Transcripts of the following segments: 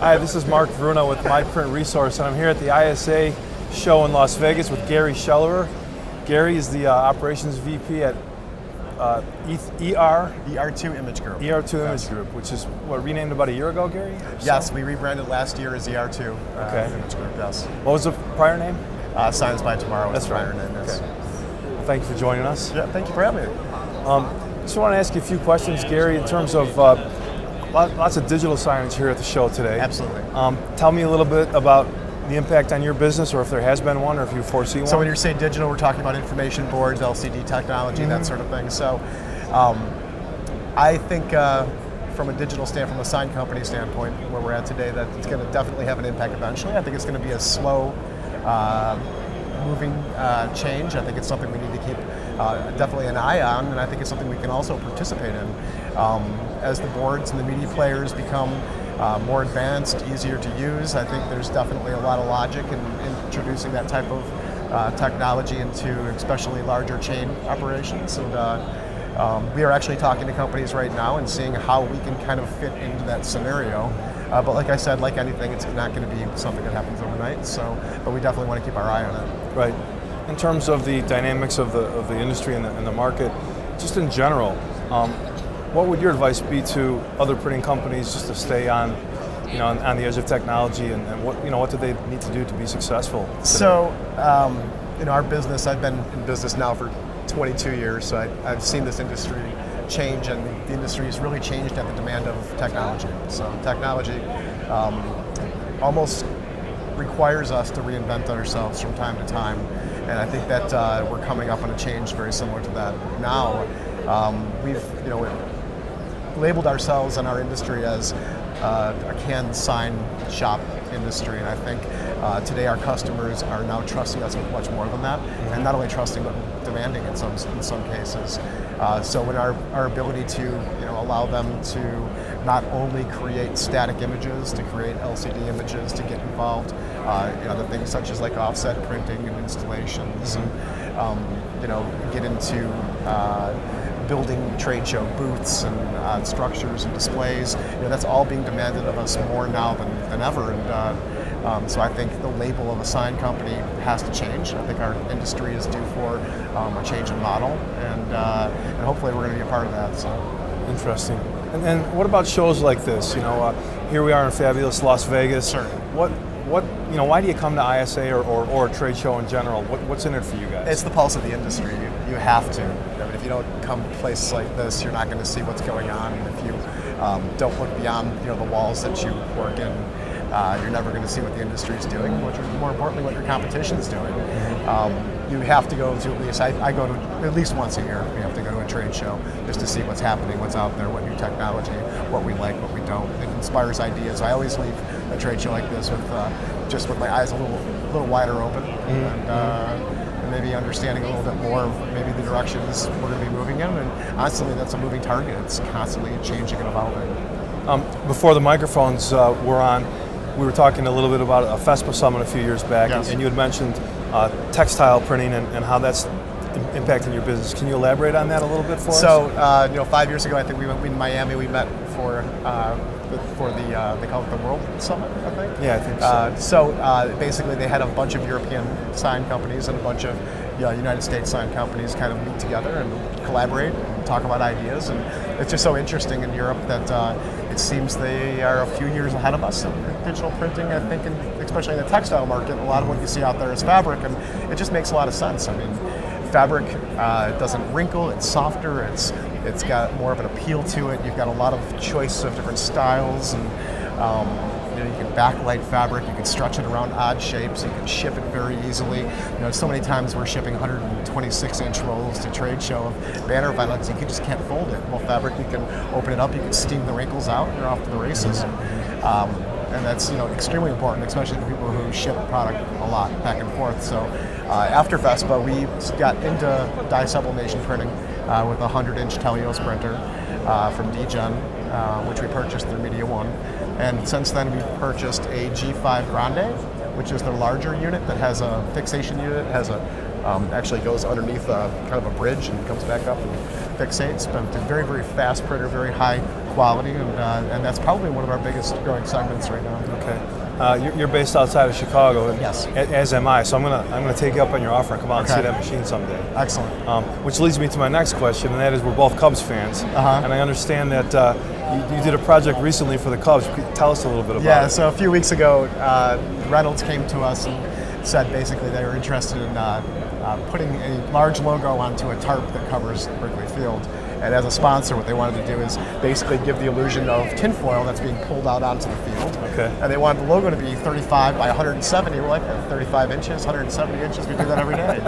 Hi, this is Mark Veruna with My Print Resource, and I'm here at the ISA show in Las Vegas with Gary Schellerer. Gary is the Operations VP at ER2 Image Group. ER2 Image Group, which is what, renamed about a year ago, Gary? Yes, we rebranded last year as ER2 Okay. Image Group, yes. What was the prior name? Science by Tomorrow is the prior name, yes. Okay. Well, thank you for joining us. Yeah, thank you for having me. Just want to ask you a few questions, Gary, in terms of lots of digital signage here at the show today. Absolutely. Tell me a little bit about the impact on your business, or if there has been one, or if you foresee one. So when you say digital, we're talking about information boards, LCD technology, that sort of thing. So I think from a digital standpoint, from a sign company standpoint, where we're at today, that it's going to definitely have an impact eventually. I think it's going to be a slow moving change. I think it's something we need to keep definitely an eye on, and I think it's something we can also participate in. As the boards and the media players become more advanced, easier to use, I think there's definitely a lot of logic in introducing that type of technology into especially larger chain operations. And we are actually talking to companies right now and seeing how we can kind of fit into that scenario. But like I said, like anything, it's not going to be something that happens overnight. So, but we definitely want to keep our eye on it. Right. In terms of the dynamics of the industry and the market, just in general, what would your advice be to other printing companies just to stay on the edge of technology, and what do they need to do to be successful today? So, our business, I've been in business now for 22 years, so I've seen this industry change, and the industry has really changed at the demand of technology. So technology almost requires us to reinvent ourselves from time to time, and I think that we're coming up on a change very similar to that now. We've labeled ourselves and our industry as a can sign shop industry, and I think today our customers are now trusting us with much more than that, and not only trusting but demanding in some cases. So when our ability to allow them to not only create static images, to create LCD images, to get involved in other things such as like offset printing and installations, and get into building trade show booths and structures and displays. That's all being demanded of us more now than ever. And so I think the label of a sign company has to change. I think our industry is due for a change in model, and hopefully we're going to be a part of that. So. Interesting. And what about shows like this? Here we are in fabulous Las Vegas. Sure. Why do you come to ISA or a trade show in general? What's in it for you guys? It's the pulse of the industry. You have to. If you don't come to places like this, you're not going to see what's going on. And if you don't look beyond the walls that you work in, you're never going to see what the industry is doing. More importantly, what your competition is doing. You have to go to at least. I go to at least once a year. We have to go to a trade show just to see what's happening, what's out there, what new technology, what we like, what we don't. It inspires ideas. I always leave a trade show like this with just with my eyes a little wider open, and maybe understanding a little bit more of maybe the directions we're going to be moving in. And honestly, that's a moving target. It's constantly changing and evolving. Before the microphones were on, we were talking a little bit about a FESPA summit a few years back, yes. and you had mentioned textile printing and how that's impacting your business. Can you elaborate on that a little bit for us? So, 5 years ago, I think we went in Miami. We met for the they call it the World Summit, I think. Yeah, I think so. Basically, they had a bunch of European sign companies and a bunch of United States sign companies kind of meet together and collaborate and talk about ideas. And it's just so interesting in Europe that it seems they are a few years ahead of us in digital printing, I think, and especially in the textile market. A lot of what you see out there is fabric, and it just makes a lot of sense. I mean, fabric doesn't wrinkle, it's softer, it's got more of an appeal to it. You've got a lot of choice of different styles, and you can backlight fabric, you can stretch it around odd shapes, you can ship it very easily. So many times we're shipping 126-inch rolls to trade show of banner violets, you just can't fold it. Well, fabric, you can open it up, you can steam the wrinkles out, and you're off to the races. And that's extremely important, especially for people who ship product a lot back and forth. So after FESPA, we got into die sublimation printing with a 100-inch Telios printer from DGen, which we purchased through Media One. And since then, we've purchased a G5 Grande, which is the larger unit that has a fixation unit, has a actually goes underneath kind of a bridge and comes back up and fixates. But it's a very, very fast printer, very high quality, and that's probably one of our biggest growing segments right now. Okay. You're based outside of Chicago, and Yes. As am I. So I'm gonna take you up on your offer and come out and see Okay. that machine someday. Excellent. Which leads me to my next question, and that is, we're both Cubs fans, Uh-huh. and I understand that you did a project recently for the Cubs. Tell us a little bit about Yeah, it. so a few weeks ago, Reynolds came to us and said basically they were interested in putting a large logo onto a tarp that covers Wrigley Field. And as a sponsor, what they wanted to do is basically give the illusion of tinfoil that's being pulled out onto the field. Okay. And they wanted the logo to be 35 by 170. We're like, 35 inches, 170 inches, we do that every day.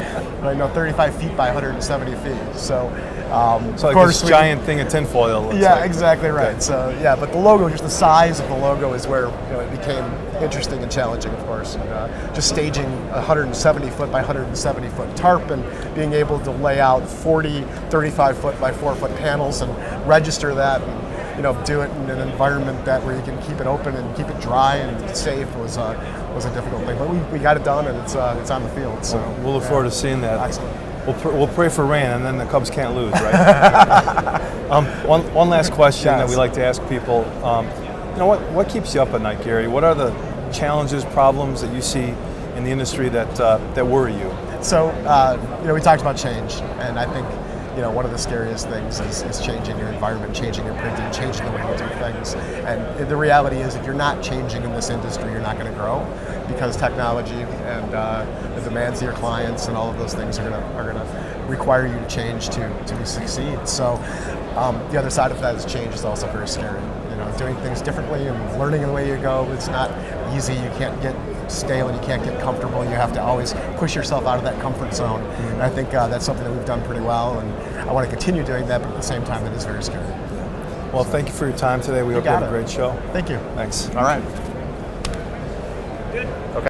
Right, no, 35 feet by 170 feet. So, So of like course, this giant thing of tinfoil. it looks yeah, like. exactly right. Okay. So yeah, but the logo, just the size of the logo, is where it became interesting and challenging, of course. And, just staging a 170 foot by 170 foot tarp and being able to lay out 40 35 foot by 4 foot panels and register that, and do it in an environment that where you can keep it open and keep it dry and safe was a difficult thing. But we got it done, and it's on the field. So We'll look forward to seeing that. Excellent. We'll pray for rain, and then the Cubs can't lose, right? One last question that we like to ask people. What keeps you up at night, Gary? What are the challenges, problems that you see in the industry that worry you? So, we talked about change, and I think, one of the scariest things is changing your environment, changing your printing, changing the way you do things. And the reality is, if you're not changing in this industry, you're not going to grow, because technology and the demands of your clients and all of those things are going to require you to change to succeed. So, the other side of that is change is also very scary. Doing things differently and learning the way you go, it's not easy. You can't get stale and you can't get comfortable. You have to always push yourself out of that comfort zone. And I think that's something that we've done pretty well, and I want to continue doing that, but at the same time, it is very scary. Well, thank you for your time today. We hope you have a great show. Thank you. Thanks. All right. Good. Okay.